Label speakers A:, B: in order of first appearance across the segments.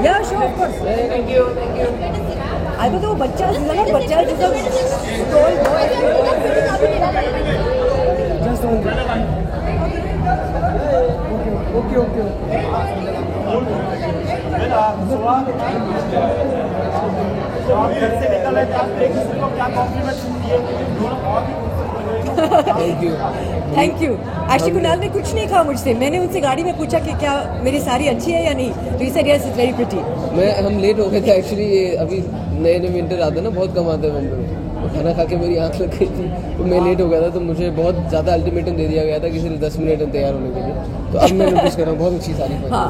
A: Yeah, sure, of course.
B: Thank you.
A: I don't know, बच्चा जैसा tall boy.
C: Just one thing. Okay.
B: आप घर से निकल रहे थे, आप किसी को क्या कॉम्प्लीमेंट दिए?
A: Thank you. एक्चुअली कुणाल ने कुछ नहीं कहा मुझसे, मैंने उनसे गाड़ी में पूछा कि क्या मेरी साड़ी अच्छी है या नहीं, तो he said yes, it's very pretty।
C: हम लेट हो गए थे एक्चुअली, अभी नए विंटर आते हैं ना, बहुत कम आते हैं मुंबई में, तो खाना खा के मेरी आँख लग गई थी, तो मैं लेट हो गया था, तो मुझे बहुत ज़्यादा अल्टीमेटम दे दिया गया था कि सिर्फ 10 मिनट में तैयार होने के लिए, तो अब मैं नोटिस कर रहा हूँ बहुत अच्छी साड़ी पहनी।
A: हाँ,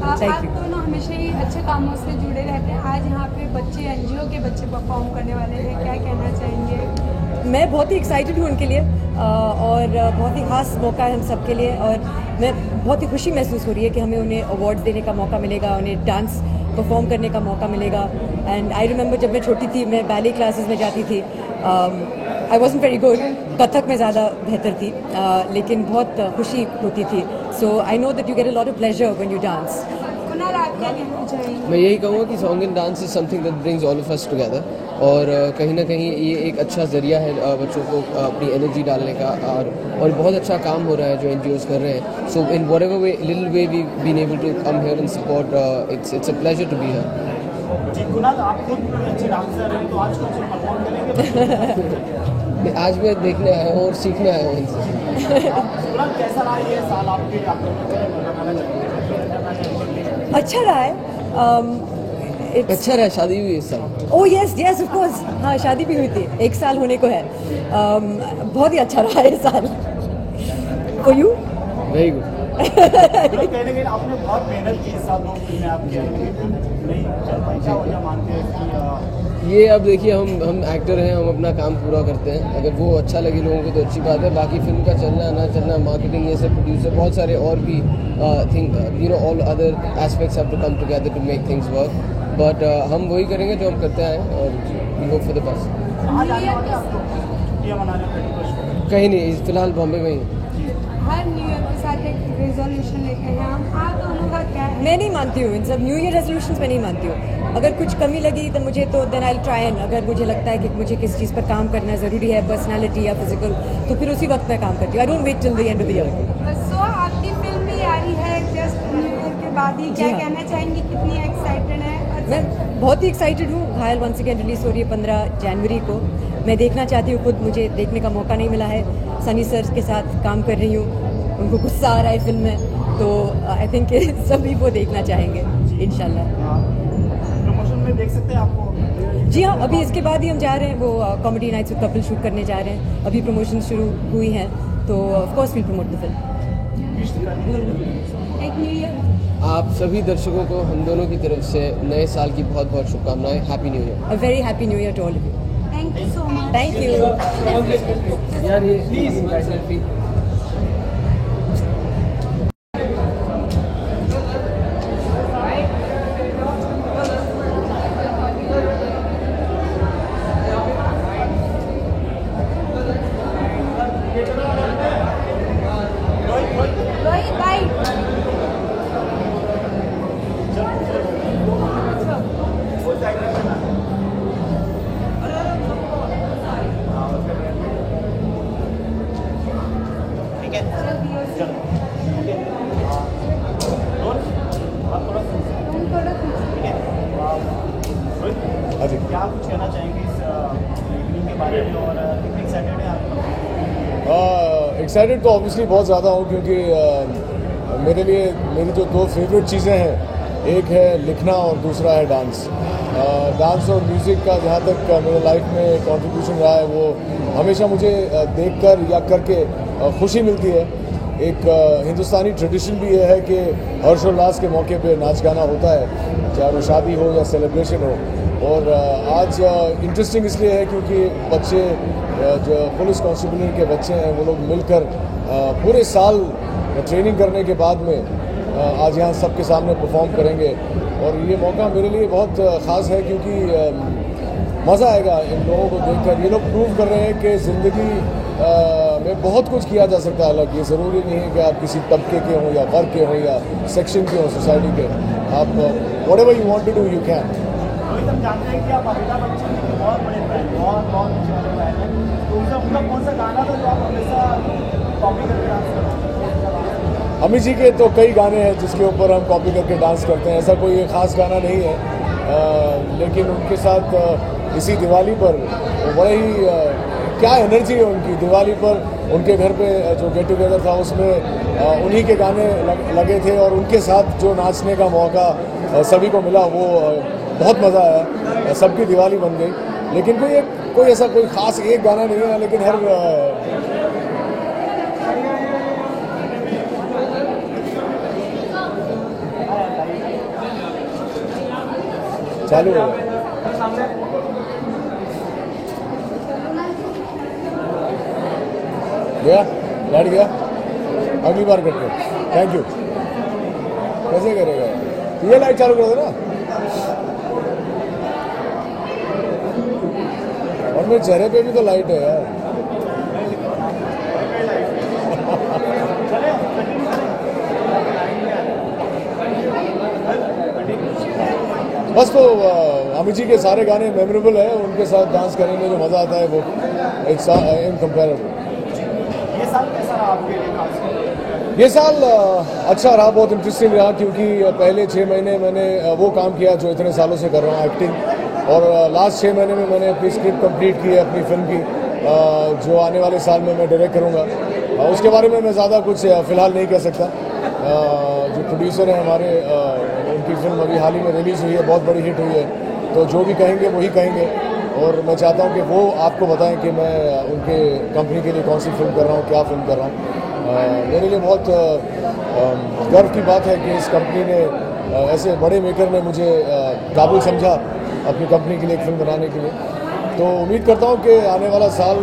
D: आप दोनों हमेशा ही अच्छे कामों से जुड़े रहते हैं। आज यहाँ पे बच्चे, एनजीओ के बच्चे परफॉर्म करने वाले हैं, क्या कहना चाहेंगे?
A: मैं बहुत ही एक्साइटेड हूँ उनके लिए, और बहुत ही ख़ास मौका है हम सब के लिए, और मैं बहुत ही खुशी महसूस हो रही है कि हमें उन्हें अवार्ड्स देने का मौका मिलेगा, उन्हें डांस परफॉर्म करने का मौका मिलेगा। एंड आई रिमेंबर जब मैं छोटी थी, मैं बैले क्लासेस में जाती थी, I wasn't very good, Kathak में ज़्यादा बेहतर थी, लेकिन बहुत खुशी होती थी। So I know that you get a lot of pleasure when you dance.
D: Kunal, आप क्या कहना चाहेंगे?
C: मैं यही कहूँगा कि song and dance is something that brings all of us together, और कहीं ना कहीं ये एक अच्छा ज़रिया है बच्चों को अपनी एनर्जी डालने का, और बहुत अच्छा काम हो रहा है जो NGOs कर रहे हैं। So in whatever way, little way we been able to come here and support, it's a pleasure to be here.
B: जी कुणाल, आप खुद अच्छे डांसर हैं, तो आज कुछ परफॉर्म करेंगे?
C: आज मैं देखने आया हूँ और सीखने आया हूँ इनसे।
B: कुणाल, कैसा रहा ये साल आपके?
A: अच्छा रहा है।
C: अच्छा रहा, शादी हुई इस साल।
A: ओह यस ऑफ कोर्स, हाँ शादी भी हुई थी, 1 साल होने को है। बहुत ही अच्छा रहा है इस साल। For you?
C: Very good.
B: कहीं आपने बहुत मेहनत की, इस साल 2 फिल्में आपकी नहीं चल पाई, क्या वजह मानते हैं कि
C: ये अब देखिए, हम एक्टर हैं, हम अपना काम पूरा करते हैं, अगर वो अच्छा लगे लोगों को तो अच्छी बात है, बाकी फिल्म का चलना ना चलना, मार्केटिंग, ये सब, प्रोड्यूसर, बहुत सारे और भी thing, all other aspects have to come together to make things work, but हम वही करेंगे जो हम करते आए, और we hope for the best.
B: छुट्टियाँ मनाने को?
C: कहीं नहीं, फिलहाल बॉम्बे में ही।
D: हर न्यू ईयर के साथ एक रेजोल्यूशन लेते हैं हम, आप दोनों का क्या है?
A: मैं नहीं मानती हूँ इन सब न्यू ईयर रेजोल्यूशंस में, नहीं मानती हूँ। अगर कुछ कमी लगी तो मुझे, तो then I will try, and अगर मुझे लगता है कि मुझे किस चीज़ पर काम करना ज़रूरी है, पर्सनैलिटी या फिजिकल, तो फिर उसी वक्त मैं काम करती हूँ। I don't wait till the end of the year.
D: So आपकी फिल्म भी आ रही है जस्ट न्यू ईयर के बाद ही, क्या
A: हाँ।
D: कहना चाहेंगी, कितनी एक्साइटेड है?
A: मैं बहुत ही एक्साइटेड हूँ। घायल वंस अगेन रिलीज़ हो रही है 15 जनवरी को। मैं देखना चाहती हूँ, खुद मुझे देखने का मौका नहीं मिला है। सनी सर के साथ काम कर रही हूँ, उनको गुस्सा आ रहा है फिल्म में, तो आई थिंक सभी वो देखना चाहेंगे इंशाल्लाह।
B: प्रमोशन में देख सकते हैं आपको?
A: जी हाँ, अभी इसके बाद ही हम जा रहे हैं, वो comedy nights with Kapil shoot करने जा रहे हैं। अभी प्रमोशन शुरू हुई हैं, तो of course will promote the film.
D: एक न्यू ईयर
C: आप सभी दर्शकों को हम दोनों की तरफ से नए साल की बहुत बहुत शुभकामनाएं। Happy new year.
A: A very happy new year to all of you.
D: Thank you so much.
A: Thank you.
C: यार ये प्लीज सेल्फी।
D: रोहित भाई,
B: ठीक है, चलो। रोहित, क्या कुछ कहना चाहेंगे इस इवनिंग के बारे में, और कितने एक्साइटेड हैं आप?
E: एक्साइटेड तो ऑब्वियसली बहुत ज़्यादा हूँ, क्योंकि मेरे लिए मेरी जो 2 फेवरेट चीज़ें हैं, एक है लिखना और दूसरा है डांस। डांस और म्यूज़िक का जहाँ तक मेरे लाइफ में कंट्रीब्यूशन रहा है, वो हमेशा मुझे देखकर या करके खुशी मिलती है। एक हिंदुस्तानी ट्रेडिशन भी ये है कि हर्षोल्लास के मौके पे नाच गाना होता है, चाहे वो शादी हो या सेलिब्रेशन हो। और आज इंटरेस्टिंग इसलिए है क्योंकि बच्चे, जो पुलिस कांस्टेबल के बच्चे हैं, वो लोग मिलकर पूरे साल ट्रेनिंग करने के बाद में आज यहाँ सबके सामने परफॉर्म करेंगे। और ये मौका मेरे लिए बहुत ख़ास है, क्योंकि मज़ा आएगा इन लोगों को देखकर। ये लोग प्रूव कर रहे हैं कि ज़िंदगी में बहुत कुछ किया जा सकता है अलग। ये ज़रूरी नहीं है कि आप किसी तबके के हों या वर्ग के हों या सेक्शन के हों सोसाइटी के। आप whatever you want to do you can.
B: Rohit, हम जानते हैं कि आप अमिताभ बच्चन के बहुत बड़े फैन, बहुत अच्छे वाले फैन हैं, तो उनका कौन सा गाना था जो आप हमेशा कॉपी करके डांस करते हैं?
E: अमित जी के तो कई गाने हैं जिसके ऊपर हम कॉपी करके डांस करते हैं, ऐसा कोई ख़ास गाना नहीं है। लेकिन उनके साथ इसी दिवाली पर बड़े ही क्या एनर्जी है उनकी। दिवाली पर उनके घर पे जो गेट टुगेदर था उसमें उन्हीं के गाने लगे थे और उनके साथ जो नाचने का मौका सभी को मिला वो बहुत मज़ा आया। सबकी दिवाली बन गई। लेकिन कोई ऐसा कोई ख़ास एक गाना नहीं है, लेकिन हर चालू है। गया लाइट गया, अगली बार करते हैं। Thank you. कैसे करेगा ये? लाइट चालू कर दो ना। और मेरे चेहरे पे भी तो लाइट है यार। बस तो अमित जी के सारे गाने मेमोरेबल है। उनके साथ डांस करने में जो मज़ा आता है वो इट्स इनकम्पेरेबल।
B: ये साल कैसा रहा आपके लिए खास?
E: ये साल अच्छा रहा, बहुत इंटरेस्टिंग रहा, क्योंकि पहले 6 महीने मैंने वो काम किया जो इतने सालों से कर रहा हूँ, एक्टिंग। और लास्ट 6 महीने में मैंने अपनी स्क्रिप्ट कंप्लीट की है अपनी फिल्म की, जो आने वाले साल में मैं डायरेक्ट करूँगा। उसके बारे में मैं ज़्यादा कुछ फ़िलहाल नहीं कह सकता। जो प्रोड्यूसर हैं हमारे, उनकी फिल्म अभी हाल ही में रिलीज़ हुई है, बहुत बड़ी हिट हुई है, तो जो भी कहेंगे वही कहेंगे। और मैं चाहता हूँ कि वो आपको बताएं कि मैं उनके कंपनी के लिए कौन सी फिल्म कर रहा हूँ, क्या फिल्म कर रहा हूँ। मेरे लिए बहुत गर्व की बात है कि इस कंपनी ने, ऐसे बड़े मेकर ने मुझे काबिल समझा अपनी कंपनी के लिए एक फिल्म बनाने के लिए। तो उम्मीद करता हूँ कि आने वाला साल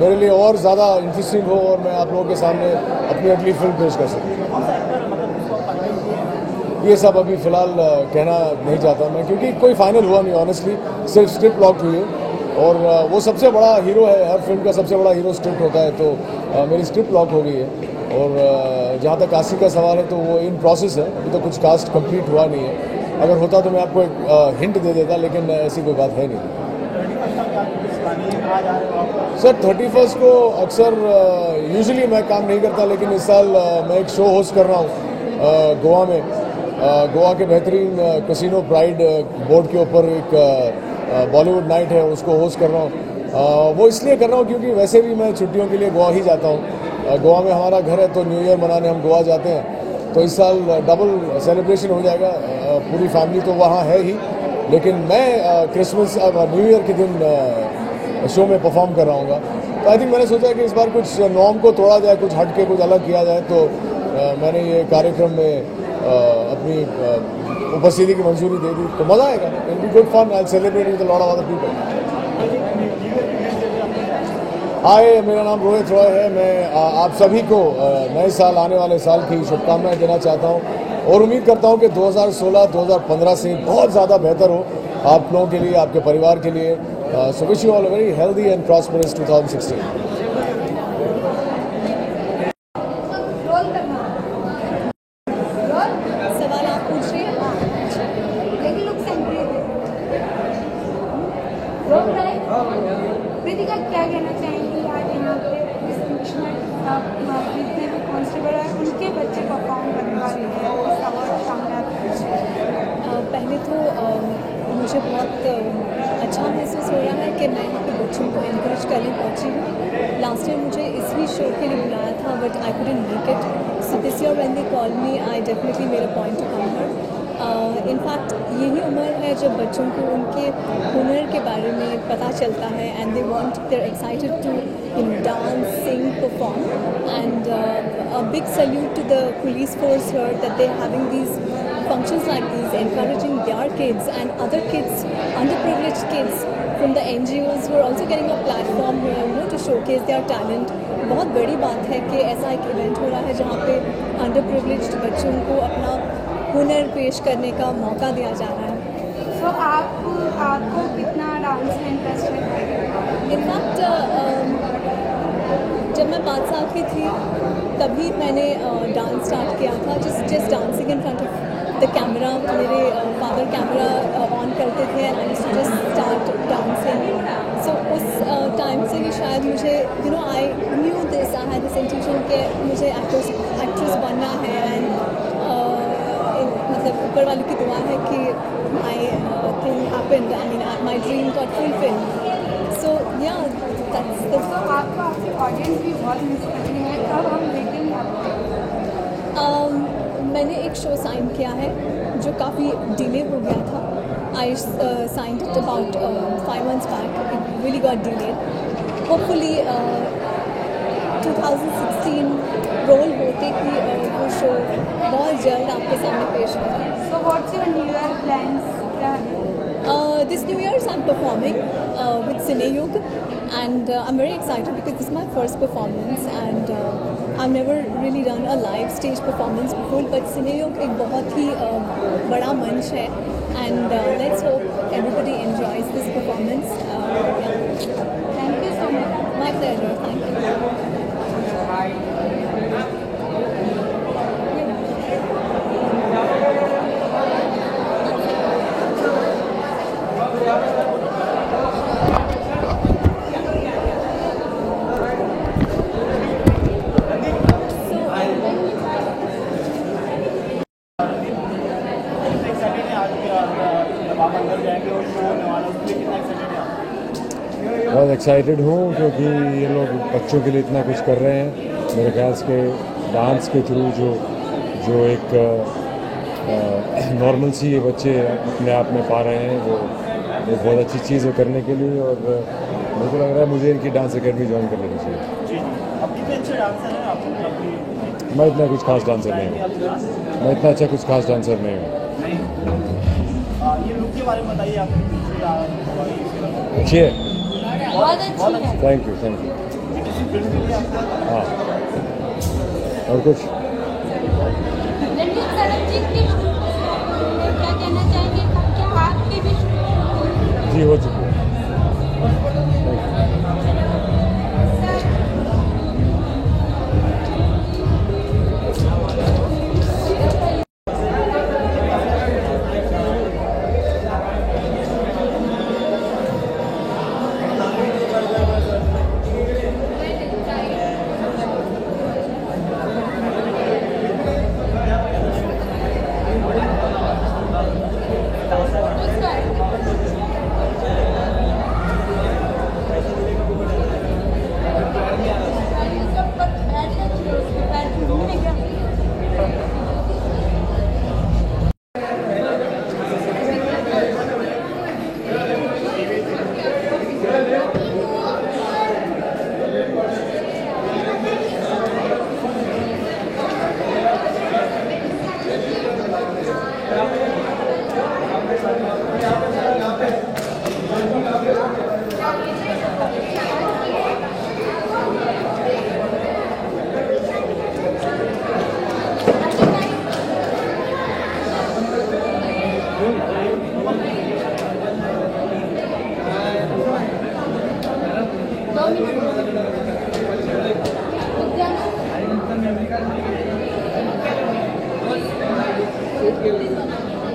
E: मेरे लिए और ज़्यादा इंटरेस्टिंग हो और मैं आप लोगों के सामने अपनी अगली फिल्म पेश कर सकूँ। ये सब अभी फ़िलहाल कहना नहीं चाहता मैं, क्योंकि कोई फाइनल हुआ नहीं ऑनेस्टली, सिर्फ स्क्रिप्ट लॉक हुई है। और वो सबसे बड़ा हीरो है, हर फिल्म का सबसे बड़ा हीरो स्क्रिप्ट होता है। तो मेरी स्क्रिप्ट लॉक हो गई है। और जहाँ तक कास्टिंग का सवाल है तो वो इन प्रोसेस है, अभी तो कुछ कास्ट कंप्लीट हुआ नहीं है। अगर होता तो मैं आपको एक हिंट दे देता, लेकिन ऐसी कोई बात है नहीं। सर 31 को अक्सर यूजुअली मैं काम नहीं करता, लेकिन इस साल मैं एक शो होस्ट कर रहा हूँ गोवा में। गोवा के बेहतरीन कैसीनो प्राइड बोर्ड के ऊपर एक बॉलीवुड नाइट है, उसको होस्ट कर रहा हूँ। वो इसलिए कर रहा हूँ क्योंकि वैसे भी मैं छुट्टियों के लिए गोवा ही जाता हूँ। गोवा में हमारा घर है, तो न्यू ईयर मनाने हम गोवा जाते हैं। तो इस साल डबल सेलिब्रेशन हो जाएगा, पूरी फैमिली तो वहाँ है ही, लेकिन मैं क्रिसमस न्यू ईयर के दिन शो में परफॉर्म कर रहा हूँगा। तो आई थिंक मैंने सोचा कि इस बार कुछ नॉर्म को तोड़ा जाए, कुछ हट के कुछ अलग किया जाए। तो मैंने ये कार्यक्रम में अपनी उपस्थिति की मंजूरी दे दी। तो मज़ा आएगा, it will be good fun, I will celebrate with a lot of other people. Hi, मेरा नाम रोहित रॉय है। मैं आप सभी को नए साल, आने वाले साल की शुभकामनाएं देना चाहता हूं और उम्मीद करता हूं कि 2016-2015 से बहुत ज़्यादा बेहतर हो आप लोगों के लिए, आपके परिवार के लिए। So wish you all a very healthy and prosperous 2016।
D: सवाल आप पूछ रही हैं? लेकिन लोग प्रीतिका क्या कहना चाहेंगी आज यहाँ पे जितने भी कॉन्स्टेबल है उनके बच्चे परफॉर्म करने वाले हैं, उस अवार्ड सामने आता है?
A: पहले तो मुझे बहुत अच्छा महसूस हो रहा है कि मैं यहाँ पे बच्चों को इनकरेज करने पहुँची हूँ। लास्ट ईयर मुझे इसी शो के लिए बुलाया था, but I couldn't make it. So this year when they call me, I definitely made a point to come here. In fact यही उम्र है जब बच्चों को उनके हुनर के बारे में पता चलता है and they want, they are excited to dance, sing, perform. And a big salute to the police force here that they're having these functions like these, encouraging their kids and other kids, underprivileged kids from the NGOs who are also getting a platform here, you know, to showcase their talent. बहुत बड़ी बात है कि ऐसा एक event हो रहा है जहाँ पे underprivileged बच्चों को अपना हुनर पेश करने का मौका दिया जा रहा है।
D: तो आपको कितना डांस में इंटरेस्ट है?
A: इनफैक्ट
F: साल की थी तभी मैंने डांस स्टार्ट किया था, just dancing in front of the camera. मेरे फादर कैमरा ऑन करते थे and I just start dancing. So उस टाइम से ही शायद मुझे I knew this, I had this intuition कि मुझे एक्ट्रेस बनना है। एंड मतलब ऊपर वाले की दुआ है कि my thing happened, I mean my dream got fulfilled. So yeah that's the.
D: तो आपको आपकी ऑडियंस भी बहुत मिस करती है, कब हम देखेंगे आपको?
F: मैंने एक शो साइन किया है जो काफ़ी डिले हो गया था। I signed it about 5 months back, it really got delayed. Hopefully 2016 roll होते ही वो शो बहुत जल्द आपके सामने पेश होगा।
D: So what's your new year plans, क्या है?
F: This New Year's I'm performing with Cineyug, and I'm very excited because this is my first performance, and I've never really done a live stage performance before, but Cineyug एक बहुत ही बड़ा मंच है, and let's hope everybody enjoys this performance.
D: Thank you so much.
F: My pleasure, thank you.
E: बहुत excited हूँ क्योंकि ये लोग बच्चों के लिए इतना कुछ कर रहे हैं। मेरे ख्याल से डांस के थ्रू जो एक नॉर्मल सी ये बच्चे अपने आप में पा रहे हैं, वो एक बहुत अच्छी चीज़ है करने के लिए। और मेरे को लग रहा है मुझे इनकी डांस एकेडमी ज्वाइन कर लेनी चाहिए। मैं इतना कुछ खास डांसर नहीं हूँ, मैं इतना अच्छा कुछ खास डांसर नहीं हूँ।
B: ये लुक के बारे में बताइए आप।
E: अच्छी है,
D: बहुत अच्छी है।
E: Thank you, thank you. हाँ, और कुछ
D: रणवीर सरनजीत की क्या कहना चाहेंगे, क्या आपकी भी?
E: जी हो चुकी है।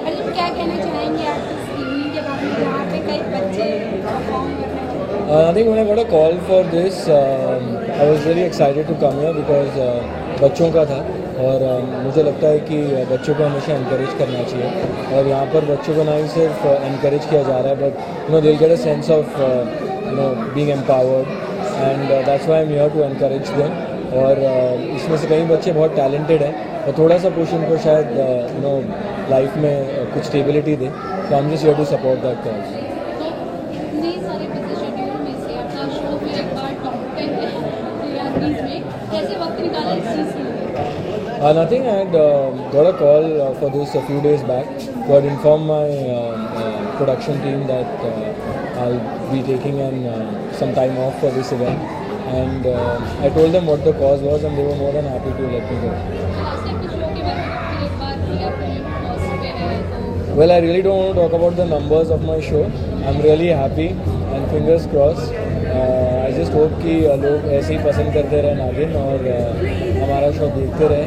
D: अर्जुन, क्या कहना चाहेंगे आप इस इवनिंग के बारे में, यहाँ पे कई बच्चे परफॉर्म कर रहे हैं?
G: I think when I got a call for this, I was really excited to come here because बच्चों का था और मुझे लगता है कि बच्चों को हमेशा encourage करना चाहिए। और यहाँ पर बच्चों को ना ही सिर्फ encourage किया जा रहा है, but they'll get a sense of being empowered, and that's why I'm here to encourage them. और इसमें से कई बच्चे बहुत टैलेंटेड हैं और थोड़ा सा पुश उनको शायद लाइफ में कुछ स्टेबिलिटी दे, तो I am just here to support that cause.
D: इतने सारे बिजी शेड्यूल में से अपना शो फिर एक बार टॉप पे है टीआरपीज में, कैसे वक्त निकाला इस चीज़ के लिए?
G: Nothing. I had got a call for this a few days back. So I had informed my production team that I'll be taking some time off for this event, and I told them what the cause was, and they were more than happy to let me go. Well, I really don't want to talk about the numbers of my show. I'm really happy, and fingers crossed. I just hope कि लोग ऐसे ही पसंद करते रहे नागिन और हमारा show देखते रहे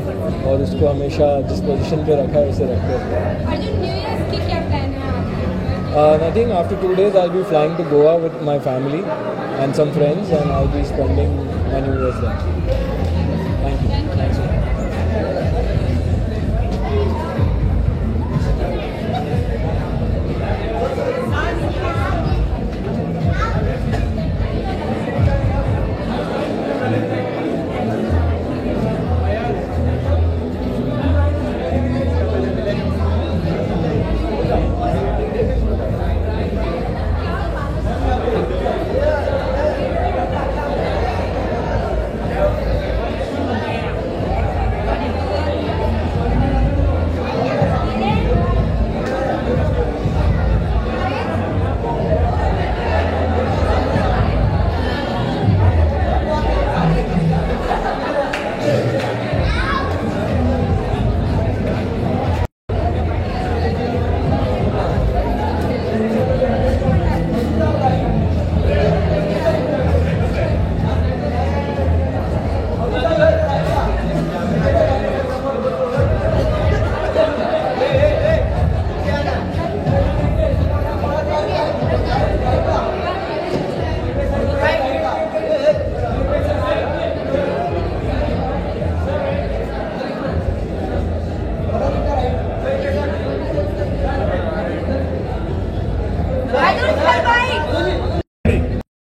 G: और उसको हमेशा जिस पोजीशन पे रखा है उसे रखते रहे।
D: अर्जुन, न्यू ईयर की क्या प्लान है आपका?
G: Nothing. After 2 days, I'll be flying to Goa with my family and some friends, and I'll be spending my New Year's there. Thank you. Thanks.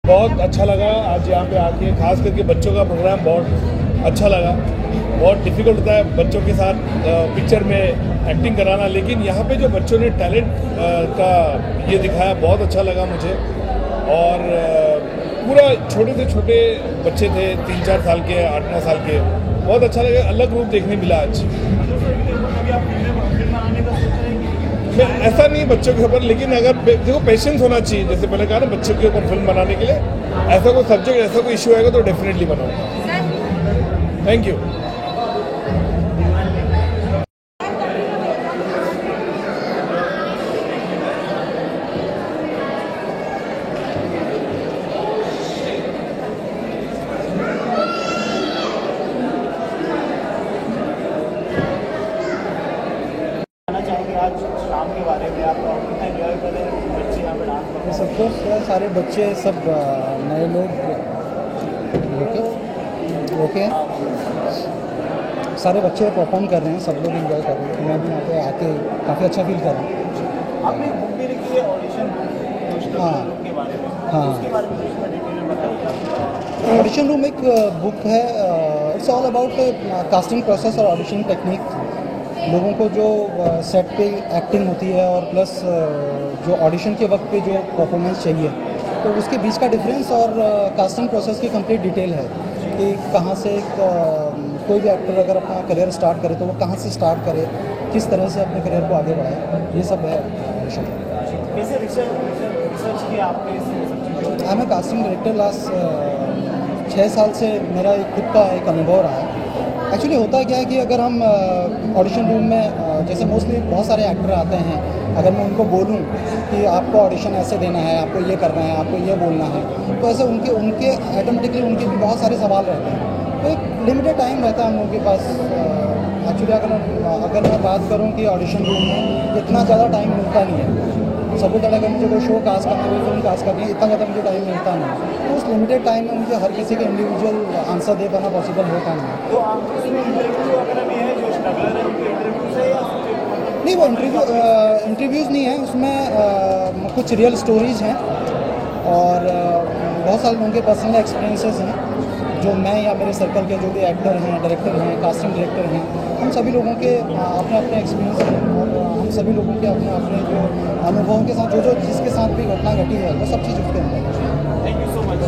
E: बहुत अच्छा लगा आज यहाँ पे आके, खास करके बच्चों का प्रोग्राम बहुत अच्छा लगा। बहुत डिफ़िकल्ट होता है बच्चों के साथ पिक्चर में एक्टिंग कराना, लेकिन यहाँ पे जो बच्चों ने टैलेंट का ये दिखाया बहुत अच्छा लगा मुझे। और पूरा छोटे से छोटे बच्चे थे, 3-4 साल के, 8-9 साल के, बहुत अच्छा लगा, अलग रूप देखने मिला आज। मैं ऐसा नहीं बच्चों के ऊपर, लेकिन अगर देखो पेशेंस होना चाहिए, जैसे मैंने कहा ना बच्चों के ऊपर फिल्म बनाने के लिए, ऐसा कोई सब्जेक्ट, ऐसा कोई इशू आएगा तो डेफिनेटली बनाऊंगा। Thank you.
B: आज शाम के बारे में आप कितना एंजॉय कर रहे हैं, बच्चे यहाँ पे डांस?
H: सबको सारे बच्चे सब नए लोग ओके सारे बच्चे परफॉर्म कर रहे हैं, सब लोग एंजॉय कर रहे हैं। मैं भी यहाँ पे आके काफ़ी अच्छा फील कर रहा हूँ।
B: आपने एक बुक भी लिखी है ऑडिशन रूम के बारे में,
H: हाँ,
B: उसके बारे में कुछ डिटेल में बताइए।
H: ऑडिशन रूम एक बुक है, it's all about casting process और ऑडिशन टेक्निक। लोगों को जो सेट पे एक्टिंग होती है और प्लस जो ऑडिशन के वक्त पे जो परफॉर्मेंस चाहिए, तो उसके बीच का डिफरेंस और कास्टिंग प्रोसेस की कंप्लीट डिटेल है कि कहाँ से कोई भी एक्टर अगर अपना करियर स्टार्ट करे तो वो कहाँ से स्टार्ट करे, किस तरह से अपने करियर को आगे बढ़ाए, ये सब है ऑडिशन।
B: कैसे रिसर्च किया आपने इस सब चीज़ों में?
H: I am a casting director. Last 6 साल से मेरा खुद का एक अनुभव रहा है। एक्चुअली होता क्या है कि अगर हम ऑडिशन रूम में जैसे मोस्टली बहुत सारे एक्टर आते हैं, अगर मैं उनको बोलूं कि आपको ऑडिशन ऐसे देना है, आपको ये करना है, आपको ये बोलना है, तो ऐसे उनके ऑटोमेटिकली उनके भी बहुत सारे सवाल रहते हैं। तो एक लिमिटेड टाइम रहता है हम लोगों के पास। एक्चुअली अगर मैं बात करूं कि ऑडिशन रूम में इतना ज़्यादा टाइम मिलता नहीं है। सबसे ज़्यादा अगर मुझे कोई शो कास्ट करना है, फिल्म कास्ट करनी है, इतना ज़्यादा मुझे टाइम मिलता नहीं है। तो उस लिमिटेड टाइम में मुझे हर किसी के इंडिविजुअल आंसर दे पाना पॉसिबल होता नहीं है।
B: तो आप इसमें इंटरव्यू वगैरह भी है जो स्ट्रगलर है उनके इंटरव्यू से, या
H: नहीं, वो इंटरव्यूज़ नहीं है, उसमें कुछ रियल स्टोरीज़ हैं और बहुत सारे लोगों के पर्सनल एक्सपीरियंसेस हैं जो मैं या मेरे सर्कल के जो भी एक्टर हैं, डायरेक्टर हैं, कास्टिंग डायरेक्टर हैं, हम सभी लोगों के अपने अपने एक्सपीरियंस हैं और हम सभी लोगों के अपने अपने जो अनुभवों के साथ जो जिसके साथ भी घटना घटी है वो सब चीज़ उसके अंदर है।
B: Thank you so much.